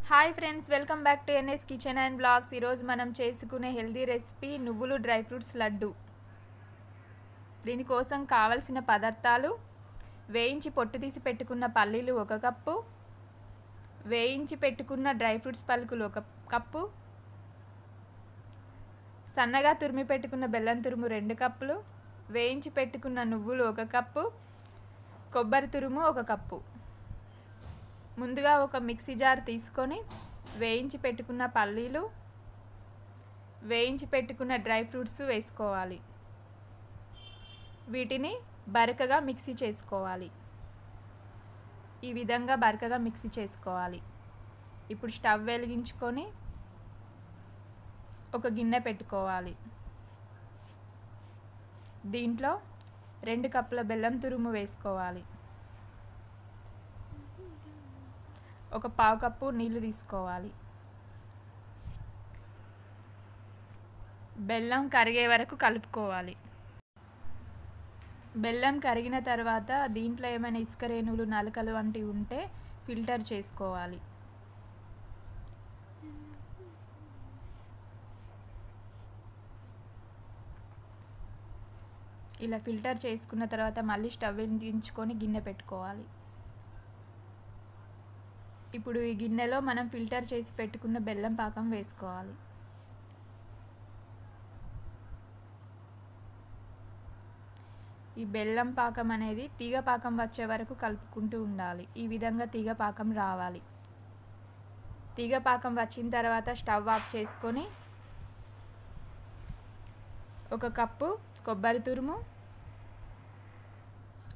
Hi friends, welcome back to NS kitchen and blogs. ఈరోజు మనం చేసుకునే హెల్దీ రెసిపీ నువ్వులు డ్రై ఫ్రూట్స్ లడ్డు. దీనికోసం కావలసిన పదార్థాలు: వేయించి పొట్టు తీసి పెట్టుకున్న పల్లీలు 1 కప్పు, వేయించి పెట్టుకున్న డ్రై ఫ్రూట్స్ పలుకులు 1 కప్పు, సన్నగా తురిమి పెట్టుకున్న బెల్లం తురుము 2 కప్పులు, వేయించి పెట్టుకున్న నువ్వులు 1 కప్పు, కొబ్బరి తురుము 1 కప్పు. ముందుగా ఒక మిక్సీ జార్ తీసుకొని వేయించి పెట్టుకున్న పల్లీలు, వేయించి పెట్టుకున్న డ్రై ఫ్రూట్స్ వేసుకోవాలి. వీటిని బరకగా మిక్సీ చేసుకోవాలి. ఈ విధంగా బరకగా మిక్సీ చేసుకోవాలి. ఇప్పుడు స్టవ్ వెలిగించుకొని ఒక గిన్నె పెట్టుకోవాలి. దీంట్లో 2 కప్పుల బెల్లం తురుము వేసుకోవాలి. ఒక పావు కప్పు నీళ్లు తీసుకోవాలి. బెల్లం కరిగే వరకు కలుపుకోవాలి. బెల్లం కరిగిన తర్వాత దీంట్లో ఏమైనా ఇసుక రేణువులు, నలకలు వంటివి ఉంటే ఫిల్టర్ చేసుకోవాలి. ఇలా ఫిల్టర్ చేసుకున్న తర్వాత మళ్ళీ స్టవ్ వెలిగించుకొని గిన్నె పెట్టుకోవాలి. ఇప్పుడు ఈ గిన్నెలో మనం ఫిల్టర్ చేసి పెట్టుకున్న బెల్లం పాకం వేసుకోవాలి. ఈ బెల్లం పాకం అనేది తీగ పాకం వచ్చే వరకు కలుపుకుంటూ ఉండాలి. ఈ విధంగా తీగ పాకం రావాలి. తీగ పాకం వచ్చిన తర్వాత స్టవ్ ఆఫ్ చేసుకొని 1 కప్పు కొబ్బరి తురుము,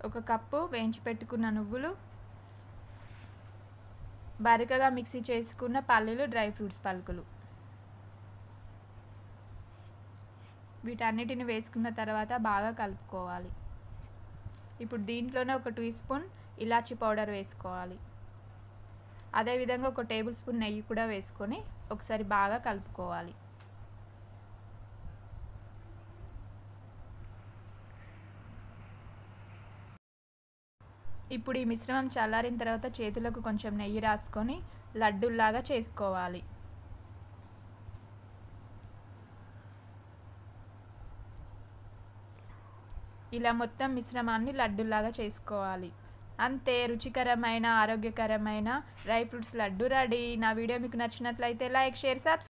1 కప్పు వేయించి పెట్టుకున్న నువ్వులు, బరకగా మిక్సీ చేసుకున్న పల్లీలు, డ్రై ఫ్రూట్స్ పలుకులు, వీటన్నిటిని వేసుకున్న తర్వాత బాగా కలుపుకోవాలి. ఇప్పుడు దీంట్లోనే 1 టీ స్పూన్ ఇలాచీ పౌడర్ వేసుకోవాలి. అదేవిధంగా 1 టేబుల్ స్పూన్ నెయ్యి కూడా వేసుకొని ఒకసారి బాగా కలుపుకోవాలి. ఇప్పుడు ఈ మిశ్రమం చల్లారిన తర్వాత చేతులకు కొంచెం నెయ్యి రాసుకొని లడ్డూల్లాగా చేసుకోవాలి. ఇలా మొత్తం మిశ్రమాన్ని లడ్డూల్లాగా చేసుకోవాలి. అంతే, రుచికరమైన ఆరోగ్యకరమైన డ్రై ఫ్రూట్స్ లడ్డు రెడీ. నా వీడియో మీకు నచ్చినట్లయితే లైక్, షేర్, సబ్స్క్రైబ్.